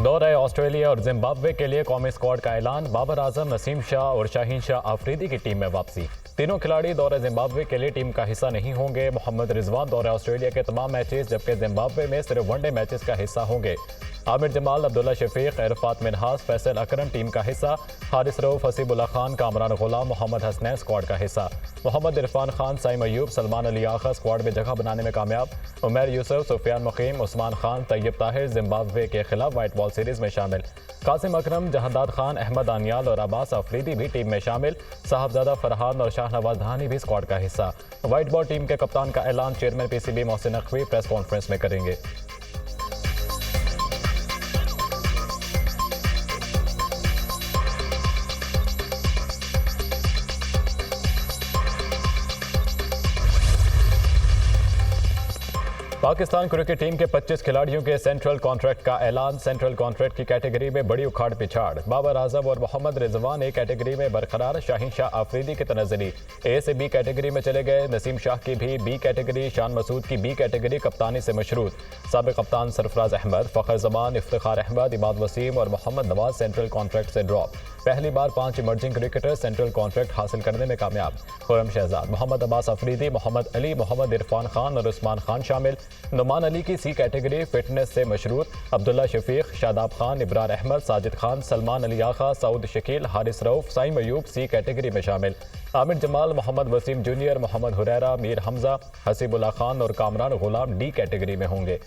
दौरे ऑस्ट्रेलिया और जिम्बाब्वे के लिए कौमी स्क्वाड का ऐलान। बाबर आजम, नसीम शाह और शाहीन शाह आफरीदी की टीम में वापसी। तीनों खिलाड़ी दौरे जिम्बाब्वे के लिए टीम का हिस्सा नहीं होंगे। मोहम्मद रिजवान दौरे ऑस्ट्रेलिया के तमाम मैचेस, जबकि जिम्बाब्वे में सिर्फ वनडे मैचेस का हिस्सा होंगे। आमिर जमाल, अब्दुल्ला शफीक, इरफात मिनहास, फैसल अकरम टीम का हिस्सा। हारिस रऊफ, हसीबुल्ला खान, कामरान गुलाम, मोहम्मद हसनैन स्क्वाड का हिस्सा। मोहम्मद इरफान खान, साइम अयूब, सलमान अली आगा स्क्वाड में जगह बनाने में कामयाब। उमैर यूसुफ, सुफियान मुकीम, उस्मान खान, तैयब ताहिर जिम्बाब्वे के खिलाफ व्हाइट बॉल सीरीज में शामिल। कासिम अकरम, जहादाद खान, अहमद आनियाल और अब्बास अफरीदी भी टीम में शामिल। साहबजादा फरहान और शाहनवाज धानी भी स्क्वाड का हिस्सा। व्हाइट बॉल टीम के कप्तान का ऐलान chairman PCB Mohsin Naqvi press conference में करेंगे। पाकिस्तान क्रिकेट टीम के 25 खिलाड़ियों के सेंट्रल कॉन्ट्रैक्ट का ऐलान। सेंट्रल कॉन्ट्रैक्ट की कैटेगरी में बड़ी उखाड़ पिछाड़। बाबर आजम और मोहम्मद रिजवान ए कैटेगरी में बरकरार। शाहीन शाह आफरीदी की तनज़ली ए से बी कैटेगरी में चले गए। नसीम शाह की भी बी कैटेगरी, शान मसूद की बी कैटेगरी कप्तानी से मशरूत। साबिक कप्तान सरफराज अहमद, फ़खर जमान, इफ्तिखार अहमद, इमाद वसीम और मोहम्मद नवाज सेंट्रल कॉन्ट्रैक्ट से ड्रॉप। पहली बार 5 इमर्जिंग क्रिकेटर सेंट्रल कॉन्ट्रैक्ट हासिल करने में कामयाब। खुर्रम शहजाद, मोहम्मद अब्बास अफरीदी, मोहम्मद अली, मोहम्मद इरफान खान और उस्मान खान शामिल। नुमान अली की सी कैटेगरी फिटनेस से मशरूत। अब्दुल्ला शफीक, शादाब खान, इब्रार अहमद, साजिद खान, सलमान अली आगा, सऊद शकील, हारिस रऊफ, साइम अयूब सी कैटेगरी में शामिल। आमिर जमाल, मोहम्मद वसीम जूनियर, मोहम्मद हुरैरा, मीर हमजा, हसीबुल्ला खान और कामरान गुलाम डी कैटेगरी में होंगे।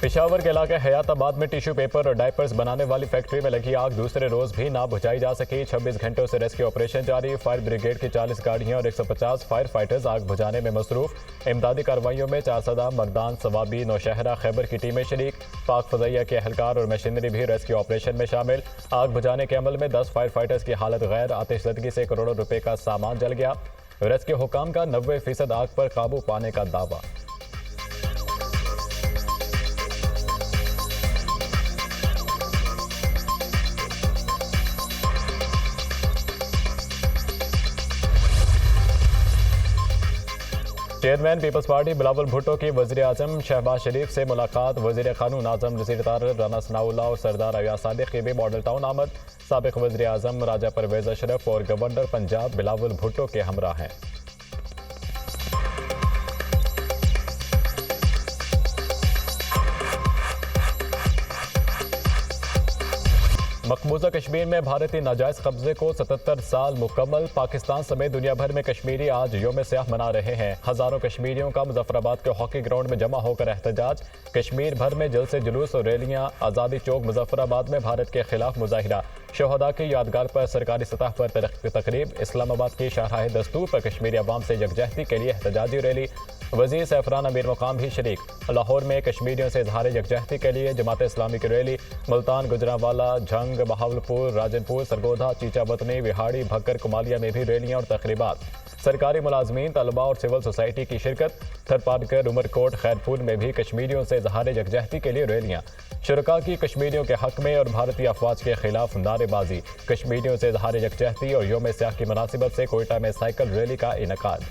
पेशावर के इलाके हयाताबाद में टिश्यू पेपर और डायपर्स बनाने वाली फैक्ट्री में लगी आग दूसरे रोज भी ना बुझाई जा सकी। 26 घंटों से रेस्क्यू ऑपरेशन जारी। फायर ब्रिगेड की 40 गाड़ियां और 150 फायर फाइटर्स आग बुझाने में मसरूफ। इमदादी कार्रवाइयों में चारसदा, मर्दान, सवाबी, नौशहरा, खैबर की टीमें शरीक। पाक फजैया के एहलकार और मशीनरी भी रेस्क्यू ऑपरेशन में शामिल। आग बुझाने के अमल में 10 फायर फाइटर्स की हालत गैर। आतिशज़दगी से करोड़ों रुपए का सामान जल गया। रेस्क्यू हुकाम का 90% आग पर काबू पाने का दावा। Chairman People's Party Bilawal Bhutto की वज़ीर आज़म शहबाज शरीफ से मुलाकात। वज़ीर क़ानून आज़म नज़ीर तारर, राना सनाउल्लाह और सरदार अयाज सादिक की भी मॉडल टाउन आमद। साबिक़ वज़ीर आज़म राजा परवेज़ अशरफ और गवर्नर पंजाब बिलावल भुट्टो के हमरा हैं। मकबूजा कश्मीर में भारतीय नाजायज कब्जे को 77 साल मुकम्मल। पाकिस्तान समेत दुनिया भर में कश्मीरी आज यौम स्याह मना रहे हैं। हजारों कश्मीरियों का मुजफ्फराबाद के हॉकी ग्राउंड में जमा होकर एहतजाज। कश्मीर भर में जलसे जुलूस और रैलियां। आज़ादी चौक मुजफ्फराबाद में भारत के खिलाफ मुजाहिरा। शहदा की यादगार पर सरकारी सतह पर तकरीब। इस्लामाबाद की शाहराह दस्तूर पर कश्मीरी अवाम से यकजहती के लिए एहतजाजी रैली। वज़ीर सैफरान अमीर मुकाम भी शरीक। लाहौर में कश्मीरियों से इजहार यकजहती के लिए जमात इस्लामी की रैली। मुल्तान, गुजरांवाला, झंग, बहावलपुर, राजनपुर, सरगोधा, चीचाबतनी, विहाड़ी, भक्कर, कुमालिया में भी रैलियां और तकरीबात। सरकारी मुलाजमीन, तलबा और सिविल सोसाइटी की शिरकत। थरपारकर, उमरकोट, खैरपुर में भी कश्मीरियों से इजहार यकजहती के लिए रैलियां। शुरका की कश्मीरियों के हक में और भारतीय अफवाज के खिलाफ नारेबाजी। कश्मीरियों से इजहार यकजहती और यौम स्याह की मुनासिबत से कोयटा में साइकिल रैली का इनेकाद।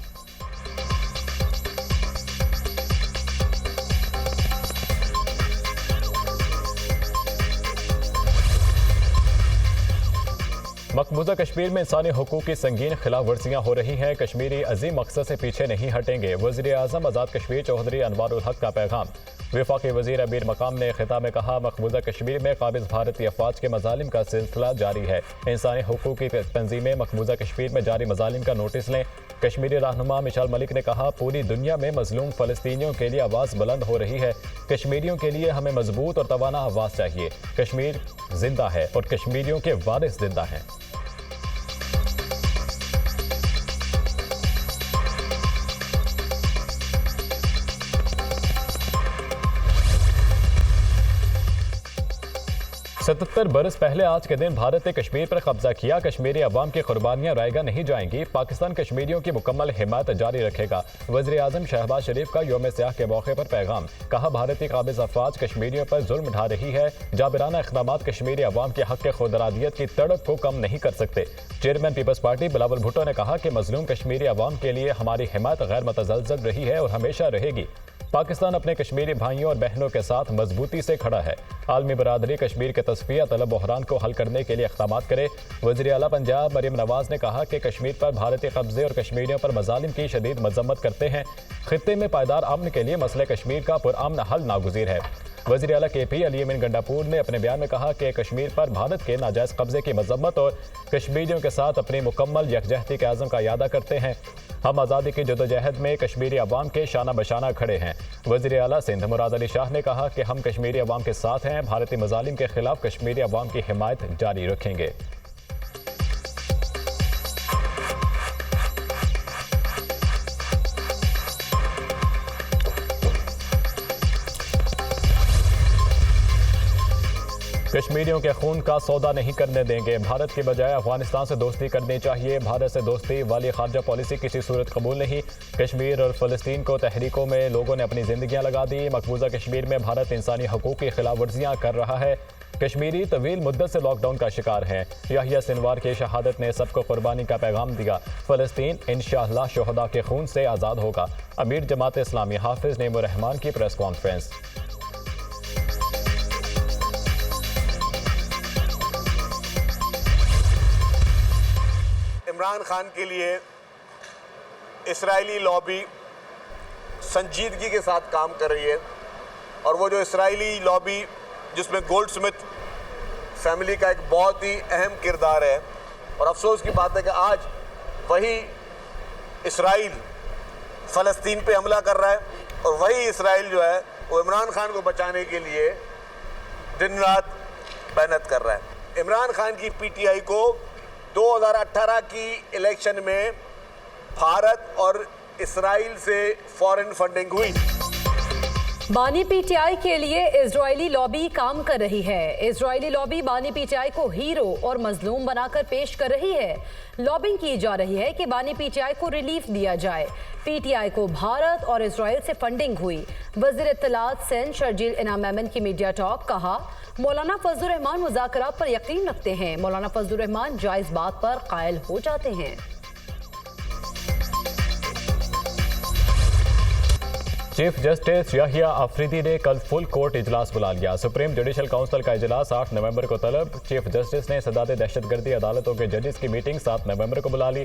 मकबूजा कश्मीर में इंसानी हुकूक की संगीन खिलाफ वर्जियाँ हो रही हैं। कश्मीरी अजीम मकसद से पीछे नहीं हटेंगे। वज़ीर आज़म आज़ाद कश्मीर चौधरी अनवारुल हक का पैगाम। वफाकी वज़ीर अमीर मकाम ने खिताब में कहा, मकबूजा कश्मीर में काबिज़ भारतीय अफवाज के मजालिम का सिलसिला जारी है। इंसानी हुकूक की तंजीमें मकबूजा कश्मीर में जारी मजालिम का नोटिस लें। कश्मीरी रहनुमा मिशाल मलिक ने कहा, पूरी दुनिया में मजलूम फ़लस्तीनियों के लिए आवाज़ बुलंद हो रही है। कश्मीरियों के लिए हमें मजबूत और तवाना आवाज़ चाहिए। कश्मीर जिंदा है और कश्मीरियों के वारिस जिंदा हैं। 77 बरस पहले आज के दिन भारत ने कश्मीर पर कब्जा किया। कश्मीरी अवाम की कुर्बानियां रायगा नहीं जाएंगी। पाकिस्तान कश्मीरियों की मुकम्मल हिमायत जारी रखेगा। वज़ीर आज़म शहबाज शरीफ का यौम सियाह के मौके पर पैगाम। कहा, भारतीय काबिज अफवाज कश्मीरियों पर जुल्म ढा रही है। जाबिराना इक़दाम कश्मीरी अवाम के हक़ खुदरादियत की तड़प को कम नहीं कर सकते। Chairman People's Party Bilawal Bhutto ने कहा कि मजलूम कश्मीरी अवाम के लिए हमारी हिमायत गैर मुतज़लज़ल रही है और हमेशा रहेगी। पाकिस्तान अपने कश्मीरी भाइयों और बहनों के साथ मजबूती से खड़ा है। आलमी बरादरी कश्मीर के तस्फिया तलब बहरान को हल करने के लिए इक़दाम करे। वज़ीर आला पंजाब मरीम नवाज ने कहा कि कश्मीर पर भारतीय कब्जे और कश्मीरियों पर मज़ालिम की शदीद मजम्मत करते हैं। खित्ते में पायदार अमन के लिए मसले कश्मीर का पुरअमन हल नागुज़ीर है। वज़ीर आला KP अली अमीन गंडापुर ने अपने बयान में कहा कि कश्मीर पर भारत के नाजायज़ कब्जे की मजम्मत और कश्मीरियों के साथ अपनी मुकम्मल यकजहती के आज़म का यादा करते हैं। हम आज़ादी की जदोजहद में कश्मीरी अवाम के शाना बशाना खड़े हैं। वज़ीर आला सिंध मुराद अली शाह ने कहा कि हम कश्मीरी अवाम के साथ हैं। भारतीय मज़ालिम के खिलाफ कश्मीरी अवाम की हिमायत जारी रखेंगे। कश्मीरियों के खून का सौदा नहीं करने देंगे। भारत के बजाय अफगानिस्तान से दोस्ती करनी चाहिए। भारत से दोस्ती वाली खारजा पॉलिसी किसी सूरत कबूल नहीं। कश्मीर और फ़लस्तीन को तहरीकों में लोगों ने अपनी जिंदगियां लगा दी। मकबूजा कश्मीर में भारत इंसानी हकूक़ की खिलाफ वर्जियाँ कर रहा है। कश्मीरी तवील मुद्दत से लॉकडाउन का शिकार हैं। याहिया सिनवार की शहादत ने सबको कुर्बानी का पैगाम दिया। फ़लस्तीन इंशाअल्लाह शुहदा के खून से आज़ाद होगा। अमीर जमात इस्लामी हाफिज नेमुर रहमान की प्रेस कॉन्फ्रेंस। इमरान खान के लिए इस्राएली लॉबी संजीदगी के साथ काम कर रही है और वो जो इस्राएली लॉबी जिसमें गोल्डस्मिथ फैमिली का एक बहुत ही अहम किरदार है और अफसोस की बात है कि आज वही इस्राइल फ़लस्तीन पे हमला कर रहा है और वही इस्राइल जो है वो इमरान खान को बचाने के लिए दिन रात मेहनत कर रहा है। इमरान खान की PTI को 2018 की इलेक्शन में भारत और इस्राइल से फॉरेन फंडिंग हुई। बानी PTI के लिए इजरायली लॉबी काम कर रही है। इजरायली लॉबी बानी PTI को हीरो और मजलूम बनाकर पेश कर रही है। लॉबिंग की जा रही है कि बानी PTI को रिलीफ दिया जाए। PTI को भारत और इजराइल से फंडिंग हुई। वज़ीर इत्तलात सिंध शर्जील इनाम मेमन की मीडिया टॉक। कहा, मौलाना फजलुर रहमान मुज़ाकरात पर यकीन रखते हैं। मौलाना फजलुर रहमान जायज़ बात पर कायल हो जाते हैं। चीफ जस्टिस याहिया अफरीदी ने कल फुल कोर्ट इजलास बुला लिया। सुप्रीम जुडिशल काउंसिल का इजलास 8 नवंबर को तलब। चीफ जस्टिस ने सदात दहशतगर्दी अदालतों के जजेस की मीटिंग 7 नवंबर को बुला ली।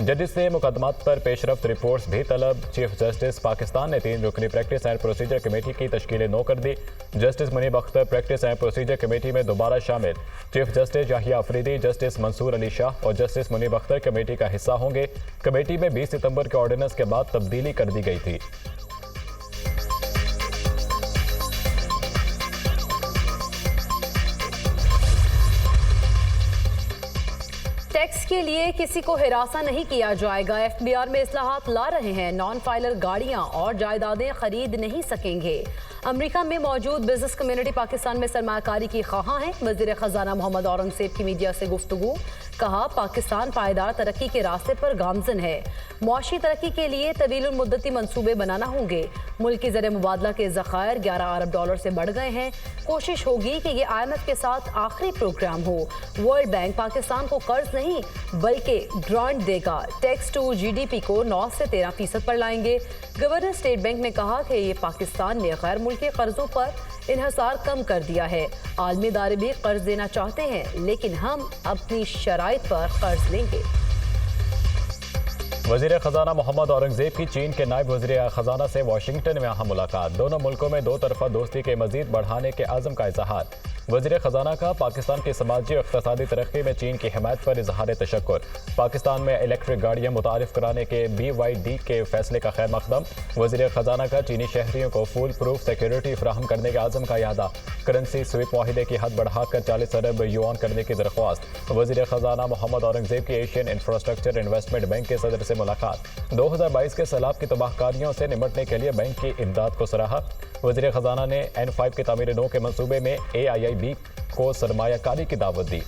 जजेस से मुकदमात पर पेशरफ्त रिपोर्ट्स भी तलब। चीफ जस्टिस पाकिस्तान ने 3 रुकनी प्रैक्टिस एंड प्रोसीजर कमेटी की तश्कील 9 कर दी। Justice Munib Akhtar practice and procedure committee में दोबारा शामिल। Chief justice Yahya Afridi, justice Mansoor Ali Shah और जस्टिस मुनीब अख्तर कमेटी का हिस्सा होंगे। कमेटी में 20 सितंबर के ऑर्डिनेंस के बाद तब्दीली कर दी गई थी। टैक्स के लिए किसी को हिरासा नहीं किया जाएगा। FBR में इस्लाहात ला रहे हैं। नॉन फाइलर गाड़ियां और जायदादें खरीद नहीं सकेंगे। अमेरिका में मौजूद बिजनेस कम्युनिटी पाकिस्तान में सरमायाकारी की ख्वाहां है। वज़ीर ख़जाना मोहम्मद औरंगज़ेब की मीडिया से गुफ्तगू। कहा, पाकिस्तान पायदार तरक्की के रास्ते पर गामजन है। मुआशी तरक्की के लिए तवील मुद्दती मंसूबे बनाना होंगे। मुल्क की ज़र मुबादला के ज़खायर 11 अरब डॉलर से बढ़ गए हैं। कोशिश होगी कि ये IMF के साथ आखिरी प्रोग्राम हो। वर्ल्ड बैंक पाकिस्तान को कर्ज नहीं बल्कि ग्रांट देगा। टैक्स टू GDP को 9 से 13% पर लाएंगे। गवर्नर स्टेट बैंक ने कहा कि ये पाकिस्तान ने गैर मुल्की कर्जों पर इन्हसार कम कर दिया है। आलमी इदारे भी कर्ज देना चाहते हैं लेकिन हम अपनी शराइत पर कर्ज लेंगे। वज़ीर ख़जाना मोहम्मद औरंगज़ेब की चीन के नायब वज़ीर ख़जाना से वाशिंगटन में अहम मुलाकात। दोनों मुल्कों में 2 तरफ़ा दोस्ती के मज़ीद बढ़ाने के आज़म का इज़हार। वज़ीर ख़जाना का पाकिस्तान की समाजी और इक़्तिसादी तरक्की में चीन की हिमायत पर इज़हार तशक्कुर। पाकिस्तान में इलेक्ट्रिक गाड़ियाँ मुतारिफ कराने के BYD के फैसले का खैर मकदम। वज़ीर ख़जाना का चीनी शहरियों को फुल प्रूफ सिक्योरिटी फराहम करने के आज़म का यादा। करेंसी स्विप माहिदे की हद बढ़ाकर 40 अरब युआन करने की दरख्वास्त। वज़ीर ख़जाना मोहम्मद औरंगज़ेब की एशियन इंफ्रास्ट्रक्चर इन्वेस्टमेंट बैंक के सदर से मुलाकात। 2022 के सैलाब की तबाहकारियों से निपटने के लिए बैंक की इमदाद को सराहा। वज़ीर ख़जाना ने N5 की तामीर नौ के मंसूबे में AIIB को सरमायाकारी की दावत दी।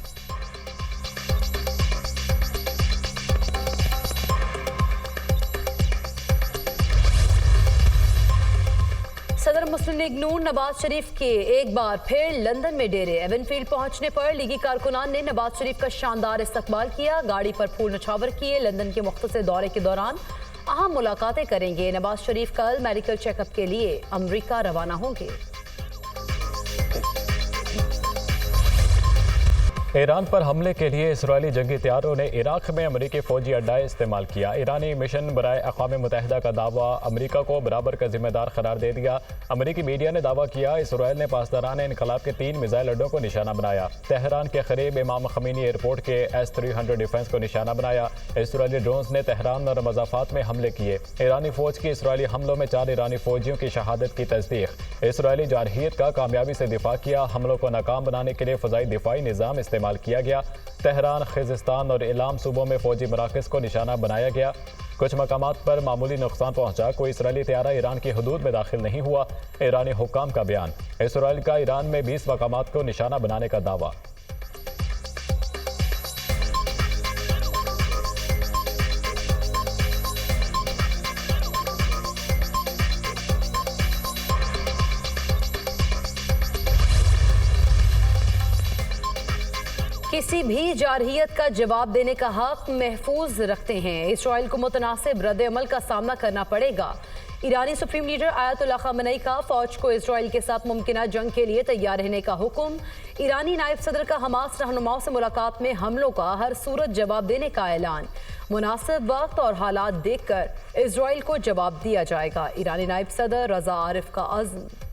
सदर मुस्लिम लीग नून नवाज शरीफ के एक बार फिर लंदन में डेरे। एवनफील्ड पहुंचने पर लीगी कारकुनान ने नवाज शरीफ का शानदार इस्तकबाल किया। गाड़ी पर फूल नछावर किए। लंदन के मुख्तसर दौरे के दौरान अहम मुलाकातें करेंगे। नवाज शरीफ कल मेडिकल चेकअप के लिए अमरीका रवाना होंगे। ईरान पर हमले के लिए इसराइली जंगी तैयारों ने इराक में अमरीकी फौजी अड्डा इस्तेमाल किया। ईरानी मिशन बराए अक़वाम मुत्तहिदा का दावा अमरीका को बराबर का जिम्मेदार करार दे दिया। अमरीकी मीडिया ने दावा किया इसराइल ने पासदारान इनकलाब के 3 मिसाइल अड्डों को निशाना बनाया। तेहरान के करीब इमाम खमीनी एयरपोर्ट के S-300 डिफेंस को निशाना बनाया। इसराइली ड्रोन्स ने तेहरान और मज़ाफ़ात में हमले किए। ईरानी फौज की इसराइली हमलों में 4 ईरानी फौजियों की शहादत की तस्दीक। इसराइली जारहियत का कामयाबी से दिफा किया। हमलों को नाकाम बनाने के लिए फ़ज़ाई दिफाई निज़ाम इस्तेमाल किया गया। तेहरान, खिज़िस्तान और इलाम सूबों में फौजी मराकज़ को निशाना बनाया गया। कुछ मकामात पर मामूली नुकसान पहुंचा। कोई इसराइली तैयारा ईरान की हदूद में दाखिल नहीं हुआ। ईरानी हुक्काम का बयान। इसराइल का ईरान में 20 मकामात को निशाना बनाने का दावा। किसी भी जारहियत का जवाब देने का हक महफूज रखते हैं। इसराइल को मुतनासिब रद्द-ए-अमल का सामना करना पड़ेगा। ईरानी सुप्रीम लीडर आयतुल्लाह ख़ामेनी का फौज को इसराइल के साथ मुमकिना जंग के लिए तैयार रहने का हुक्म। ईरानी नायब सदर का हमास रहनुमाओं से मुलाकात में हमलों का हर सूरत जवाब देने का ऐलान। मुनासिब वक्त और हालात देखकर इसराइल को जवाब दिया जाएगा। ईरानी नायब सदर रज़ा आरिफ का अज़्म।